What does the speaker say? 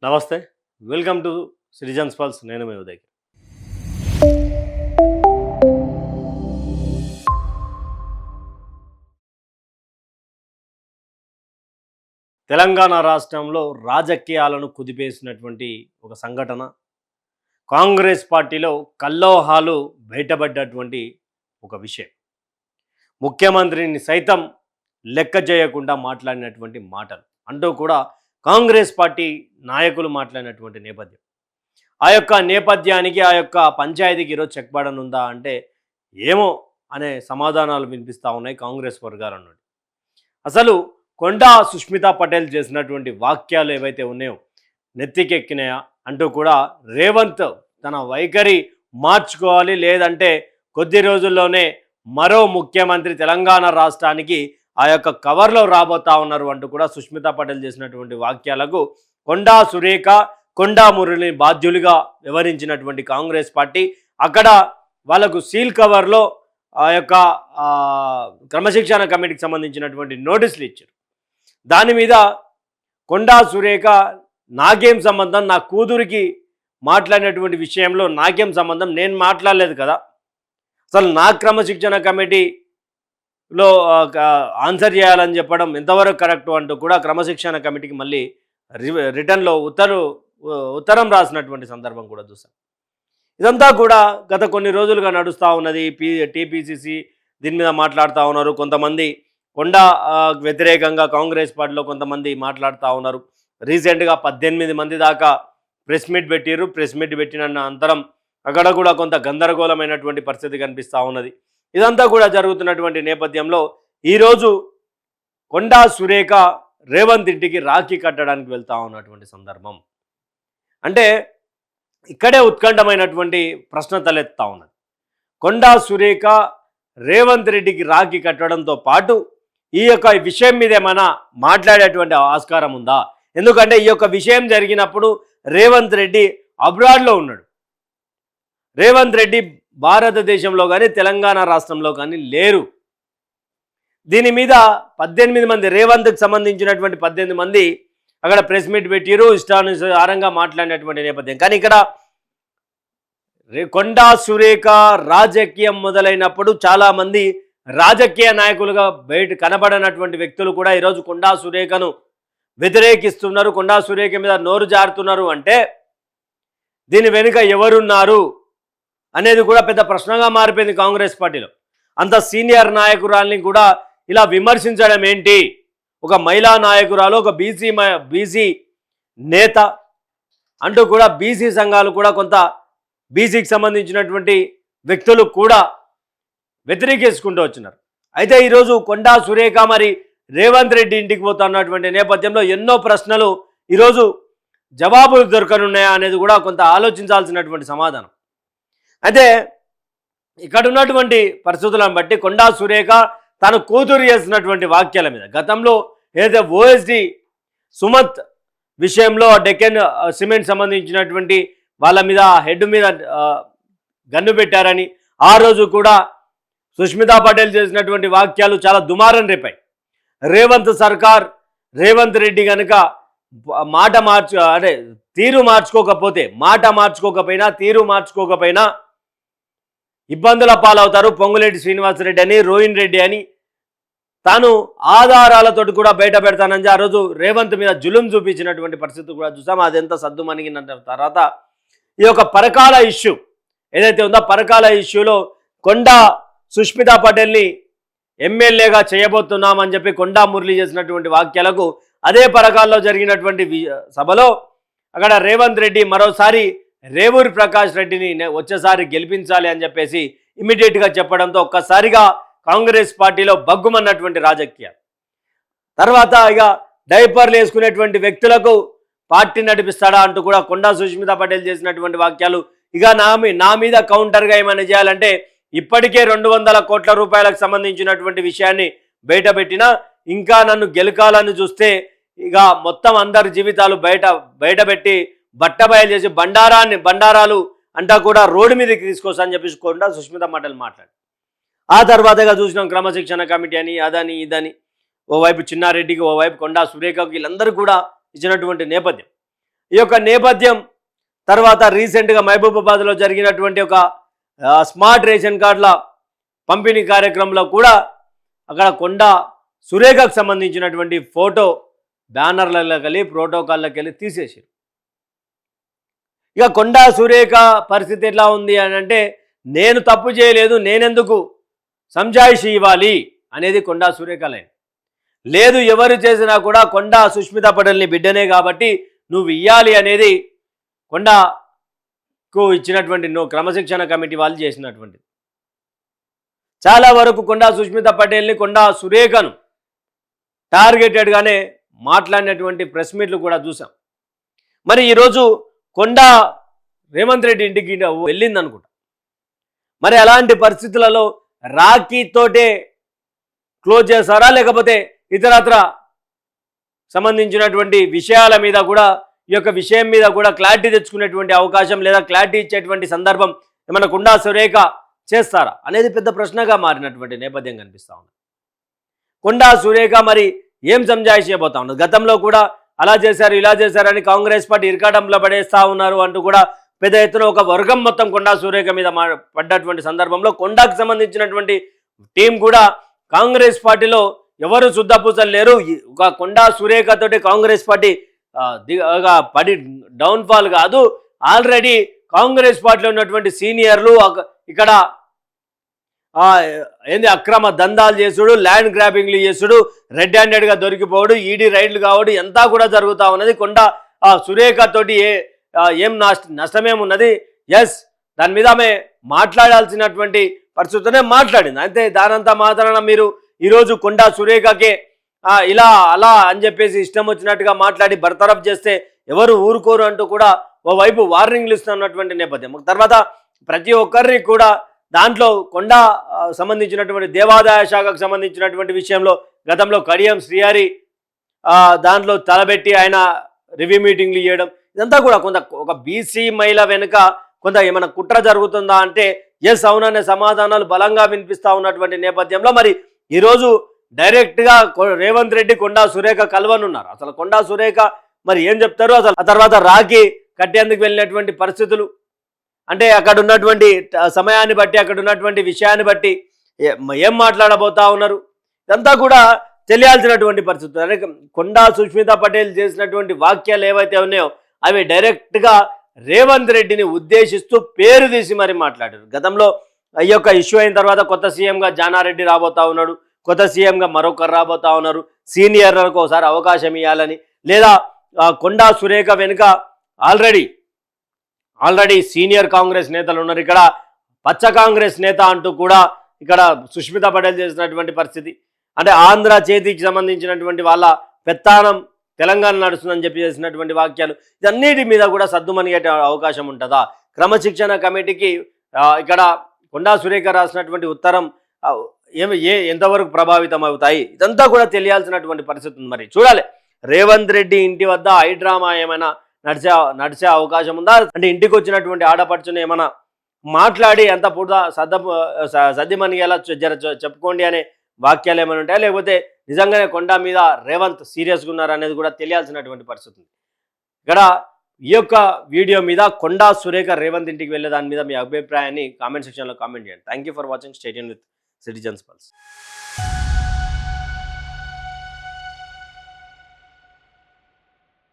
నమస్తే. Welcome to citizens pulse. నేను మీ ఉదయ్. తెలంగాణ రాష్ట్రంలో రాజకీయాలను కుదిపేసినటువంటి ఒక సంఘటన, కాంగ్రెస్ పార్టీలో కల్లోహాలు బయటపడ్డటువంటి ఒక విషయం. ముఖ్యమంత్రిని సైతం లెక్క చేయకుండా మాట్లాడినటువంటి మాటలు అంటూ కూడా కాంగ్రెస్ పార్టీ నాయకులు మాట్లాడినటువంటి నేపథ్యం. ఆ యొక్క నేపథ్యానికి, ఆ యొక్క పంచాయతీకి ఈరోజు చెక్ పడనుందా అంటే ఏమో అనే సమాధానాలు వినిపిస్తూ ఉన్నాయి కాంగ్రెస్ వర్గాల నుండి. అసలు కొండా సుష్మితా పటేల్ చేసినటువంటి వాక్యాలు ఏవైతే ఉన్నాయో నెత్తికెక్కినాయా అంటూ కూడా రేవంత్ తన వైఖరి మార్చుకోవాలి, లేదంటే కొద్ది రోజుల్లోనే మరో ముఖ్యమంత్రి తెలంగాణ రాష్ట్రానికి ఆ యొక్క కవర్లో రాబోతా ఉన్నారు అంటూ కూడా సుష్మితా పటేల్ చేసినటువంటి వాక్యాలకు కొండా సురేఖ, కొండా మురళిని బాధ్యులుగా వివరించినటువంటి కాంగ్రెస్ పార్టీ అక్కడ వాళ్ళకు సీల్ కవర్లో ఆ యొక్క క్రమశిక్షణ కమిటీకి సంబంధించినటువంటి నోటీసులు ఇచ్చారు. దాని మీద కొండా సురేఖ నాకేం సంబంధం, నా కూతురికి మాట్లాడినటువంటి విషయంలో నాకేం సంబంధం, నేను మాట్లాడలేదు కదా, అసలు నా క్రమశిక్షణ కమిటీలో ఆన్సర్ చేయాలని చెప్పడం ఎంతవరకు కరెక్ట్ అంటూ కూడా క్రమశిక్షణ కమిటీకి మళ్ళీ రిటర్న్లో ఉత్తరం రాసినటువంటి సందర్భం కూడా చూసాం. ఇదంతా కూడా గత కొన్ని రోజులుగా నడుస్తూ ఉన్నది. టీపీసీసీ దీని మీద మాట్లాడుతూ ఉన్నారు. కొంతమంది కొండా వ్యతిరేకంగా కాంగ్రెస్ పార్టీలో కొంతమంది మాట్లాడుతూ ఉన్నారు. రీసెంట్గా 18 మంది దాకా ప్రెస్ మీట్ పెట్టారు. ప్రెస్ మీట్ పెట్టిన అంతరం అక్కడ కూడా కొంత గందరగోళమైనటువంటి పరిస్థితి కనిపిస్తూ ఉన్నది. ఇదంతా కూడా జరుగుతున్నటువంటి నేపథ్యంలో ఈరోజు కొండా సురేఖ రేవంత్ ఇంటికి రాఖీ కట్టడానికి వెళ్తూ ఉన్నటువంటి సందర్భం. అంటే ఇక్కడే ఉత్కంఠమైనటువంటి ప్రశ్న తలెత్తా ఉన్నది. కొండా సురేఖ రేవంత్ రెడ్డికి రాఖీ కట్టడంతో పాటు ఈ యొక్క విషయం మీద ఏమైనా మాట్లాడేటువంటి ఆస్కారం ఉందా? ఎందుకంటే ఈ యొక్క విషయం జరిగినప్పుడు రేవంత్ రెడ్డి అబ్రాడ్లో ఉన్నాడు. రేవంత్ రెడ్డి భారతదేశంలో కానీ తెలంగాణ రాష్ట్రంలో కానీ లేరు. దీని మీద 18 మంది రేవంత్కి సంబంధించినటువంటి 18 మంది అక్కడ ప్రెస్ మీట్ పెట్టిరు, ఇష్టానుసారంగా మాట్లాడినటువంటి నేపథ్యం. కానీ ఇక్కడ కొండా సురేఖ రాజకీయం మొదలైనప్పుడు చాలామంది రాజకీయ నాయకులుగా బయట కనబడినటువంటి వ్యక్తులు కూడా ఈరోజు కొండా సురేఖను వ్యతిరేకిస్తున్నారు, కొండా సురేఖ మీద నోరు జారుతున్నారు. అంటే దీని వెనుక ఎవరున్నారు అనేది కూడా పెద్ద ప్రశ్నగా మారిపోయింది కాంగ్రెస్ పార్టీలో. అంత సీనియర్ నాయకురాల్ని కూడా ఇలా విమర్శించడం ఏంటి? ఒక మహిళా నాయకురాలు, ఒక బీసీ నేత అంటూ కూడా బీసీ సంఘాలు కూడా కొంత బీసీకి సంబంధించినటువంటి వ్యక్తులు కూడా వ్యతిరేకించుకుంటూ వచ్చినారు. అయితే ఈరోజు కొండా సురేఖ మరి రేవంత్ రెడ్డి ఇంటికి పోతున్నటువంటి నేపథ్యంలో ఎన్నో ప్రశ్నలు ఈరోజు జవాబులు దొరకనున్నాయా అనేది కూడా కొంత ఆలోచించాల్సినటువంటి సమాధానం. అయితే ఇక్కడ ఉన్నటువంటి పరిస్థితులను బట్టి కొండా సురేఖ తను కూతురు చేసినటువంటి వాక్యాల మీద గతంలో ఏదైతే ఓఎస్డి సుమంత్ విషయంలో డెక్కన్ సిమెంట్ సంబంధించినటువంటి వాళ్ళ మీద హెడ్ మీద గన్ను పెట్టారని ఆ రోజు కూడా సుష్మితా పటేల్ చేసినటువంటి వాక్యాలు చాలా దుమారం రేపాయి. రేవంత్ సర్కార్, రేవంత్ రెడ్డి కనుక తీరు మార్చుకోకపోయినా తీరు మార్చుకోకపోయినా ఇబ్బందుల పాలవుతారు. పొంగులేటి శ్రీనివాసరెడ్డి అని, రోహిన్ రెడ్డి అని తాను ఆధారాలతోటి కూడా బయట పెడతానని ఆ రోజు రేవంత్ మీద జులుం చూపించినటువంటి పరిస్థితి కూడా చూసాం. అదెంత సద్దుమణిగిన తర్వాత ఈ యొక్క పరకాల ఇష్యూ ఏదైతే ఉందో పరకాల ఇష్యూలో కొండా సుష్మితా పటేల్ని ఎమ్మెల్యేగా చేయబోతున్నామని చెప్పి కొండా మురళి చేసినటువంటి వాక్యాలకు అదే పరకాల్లో జరిగినటువంటి సభలో అక్కడ రేవంత్ రెడ్డి మరోసారి రేవూరి ప్రకాష్ రెడ్డిని వచ్చేసారి గెలిపించాలి అని చెప్పేసి ఇమీడియట్గా చెప్పడంతో ఒక్కసారిగా కాంగ్రెస్ పార్టీలో బగ్గుమన్నటువంటి రాజకీయాలు. తర్వాత ఇక డైపర్లు వేసుకునేటువంటి వ్యక్తులకు పార్టీ నడిపిస్తాడా అంటూ కూడా కొండా సుష్మితా పటేల్ చేసినటువంటి వాక్యాలు. ఇక నా మీద కౌంటర్గా ఏమైనా చేయాలంటే ఇప్పటికే 200 కోట్ల రూపాయలకు సంబంధించినటువంటి విషయాన్ని బయటపెట్టినా ఇంకా నన్ను గెలకాలని చూస్తే ఇక మొత్తం అందరి జీవితాలు బయటపెట్టి బట్టబయలు చేసి బండారాలు అంటా కూడా రోడ్డు మీదకి తీసుకొస్తా అని చెప్పేసి కొండా సుష్మితా పటేల్ మాట్లాడి ఆ తర్వాతగా చూసినాం క్రమశిక్షణ కమిటీ అని అదని ఇదని, ఓవైపు చిన్నారెడ్డికి, ఓవైపు కొండా సురేఖకి, వీళ్ళందరూ కూడా ఇచ్చినటువంటి నేపథ్యం. ఈ యొక్క నేపథ్యం తర్వాత రీసెంట్గా మహబూబాబాద్లో జరిగినటువంటి ఒక స్మార్ట్ రేషన్ కార్డుల పంపిణీ కార్యక్రమంలో కూడా అక్కడ కొండా సురేఖకు సంబంధించినటువంటి ఫోటో బ్యానర్లలోకి వెళ్ళి ప్రోటోకాల్లోకి వెళ్ళి తీసేసారు. ఇక కొండా సురేఖ పరిస్థితి ఎట్లా ఉంది అని అంటే, నేను తప్పు చేయలేదు, నేనెందుకు సంజాయిషి ఇవ్వాలి అనేది కొండా సురేఖ లైన్. లేదు, ఎవరు చేసినా కూడా కొండా సుష్మితా పటేల్ని బిడ్డనే కాబట్టి నువ్వు ఇయ్యాలి అనేది కొండాకు ఇచ్చినటువంటి క్రమశిక్షణ కమిటీ వాళ్ళు చేసినటువంటిది. చాలా వరకు కొండా సుష్మితా పటేల్ని, కొండా సురేఖను టార్గెటెడ్గానే మాట్లాడినటువంటి ప్రెస్ మీట్లు కూడా చూసాం. మరి ఈరోజు కొండా రేవంత్ రెడ్డి ఇంటికి వెళ్ళింది అనుకుంటా. మరి అలాంటి పరిస్థితులలో రాఖీతోటే క్లోజ్ చేస్తారా, లేకపోతే ఇతరత్ర సంబంధించినటువంటి విషయాల మీద కూడా ఈ యొక్క విషయం మీద కూడా క్లారిటీ తెచ్చుకునేటువంటి అవకాశం లేదా క్లారిటీ ఇచ్చేటువంటి సందర్భం ఏమైనా కొండా సురేఖ చేస్తారా అనేది పెద్ద ప్రశ్నగా మారినటువంటి నేపథ్యం కనిపిస్తూ ఉంది. కొండా సురేఖ మరి ఏం సంజాయిషి చేయబోతా ఉన్నారు? గతంలో కూడా అలా చేశారు, ఇలా చేశారని కాంగ్రెస్ పార్టీ ఇరకాటంలో పడేస్తూ ఉన్నారు అంటూ కూడా పెద్ద ఎత్తున ఒక వర్గం మొత్తం కొండా సురేఖ మీద పడ్డటువంటి సందర్భంలో కొండాకు సంబంధించినటువంటి టీం కూడా కాంగ్రెస్ పార్టీలో ఎవరు శుద్ధపూసలు లేరు, ఒక కొండా సురేఖతోటి కాంగ్రెస్ పార్టీ పడి డౌన్ఫాల్ కాదు, ఆల్రెడీ కాంగ్రెస్ పార్టీలో ఉన్నటువంటి సీనియర్లు ఇక్కడ ఏంది అక్రమ దందాలు చేసుడు, ల్యాండ్ గ్రాబింగ్లు చేసుడు, రెడ్ హ్యాండెడ్గా దొరికిపోవడు, ఈడీ రైడ్లు కావడు ఎంత కూడా జరుగుతూ ఉన్నది. కొండా సురేఖ తోటి ఏం నష్టమేమున్నది? ఎస్, దాని మీద ఆమె మాట్లాడాల్సినటువంటి పరిస్థితినే మాట్లాడింది. అయితే దానంతా మాత్రాన మీరు ఈరోజు కొండా సురేఖకే ఇలా అలా అని చెప్పేసి ఇష్టం వచ్చినట్టుగా మాట్లాడి బర్తరఫ్ చేస్తే ఎవరు ఊరుకోరు అంటూ కూడా ఓవైపు వార్నింగ్లు ఇస్తున్నటువంటి నేపథ్యం. తర్వాత ప్రతి ఒక్కరిని కూడా దాంట్లో కొండా సంబంధించినటువంటి దేవాదాయ శాఖకు సంబంధించినటువంటి విషయంలో గతంలో కడియం శ్రీహరి దాంట్లో తలబెట్టి ఆయన రివ్యూ మీటింగ్లు ఇవ్వడం, ఇదంతా కూడా ఒక బీసీ మహిళ వెనుక కొంత ఏమైనా కుట్ర జరుగుతుందా అంటే ఎస్ అవుననే సమాధానాలు బలంగా వినిపిస్తూ ఉన్నటువంటి నేపథ్యంలో మరి ఈరోజు డైరెక్ట్గా రేవంత్ రెడ్డి కొండా సురేఖ కలవనున్నారు. అసలు కొండా సురేఖ మరి ఏం చెప్తారు, అసలు ఆ తర్వాత రాఖీ కట్టేందుకు వెళ్ళినటువంటి పరిస్థితులు అంటే అక్కడ ఉన్నటువంటి సమయాన్ని బట్టి, అక్కడ ఉన్నటువంటి విషయాన్ని బట్టి ఏం మాట్లాడబోతా ఉన్నారు, ఇదంతా కూడా తెలియాల్సినటువంటి పరిస్థితులు. అంటే కొండా సుష్మితా పటేల్ చేసినటువంటి వాక్యాలు ఏవైతే ఉన్నాయో అవి డైరెక్ట్గా రేవంత్ రెడ్డిని ఉద్దేశిస్తూ పేరు తీసి మరి మాట్లాడారు. గతంలో ఈ యొక్క ఇష్యూ అయిన తర్వాత కొత్త సీఎంగా జానారెడ్డి రాబోతా ఉన్నాడు, కొత్త సీఎంగా మరొకరు రాబోతా ఉన్నారు, సీనియర్లకు ఒకసారి అవకాశం ఇవ్వాలని, లేదా కొండా సురేఖ వెనుక ఆల్రెడీ సీనియర్ కాంగ్రెస్ నేతలు ఉన్నారు, ఇక్కడ పచ్చ కాంగ్రెస్ నేత అంటూ కూడా ఇక్కడ సుష్మితా పటేల్ చేసినటువంటి పరిస్థితి. అంటే ఆంధ్ర చేతికి సంబంధించినటువంటి వాళ్ళ పెత్తానం తెలంగాణ నడుస్తుందని చెప్పి చేసినటువంటి వాక్యాలు, ఇదన్నిటి మీద కూడా సద్దుమనిగే అవకాశం ఉంటుందా? క్రమశిక్షణ కమిటీకి ఇక్కడ కొండా సురేఖ రాసినటువంటి ఉత్తరం ఎంతవరకు ప్రభావితం అవుతాయి, ఇదంతా కూడా తెలియాల్సినటువంటి పరిస్థితి ఉంది. మరి చూడాలి, రేవంత్ రెడ్డి ఇంటి వద్ద హైడ్రామా ఏమైనా నడిచే అవకాశం ఉందా? అంటే ఇంటికి వచ్చినటువంటి ఆడపడుచుని ఏమైనా మాట్లాడి ఎంత పూట సద్దిమనిగేలా చెప్పుకోండి అనే వాక్యాలు ఏమైనా ఉంటాయా, లేకపోతే నిజంగానే కొండా మీద రేవంత్ సీరియస్గా ఉన్నారు అనేది కూడా తెలియాల్సినటువంటి పరిస్థితి ఉంది. ఇక్కడ ఈ యొక్క వీడియో మీద కొండా సురేఖ రేవంత్ ఇంటికి వెళ్ళే దాని మీద మీ అభిప్రాయాన్ని కామెంట్ సెక్షన్లో కామెంట్ చేయండి. Thank you for watching. Stay tuned with citizens pulse.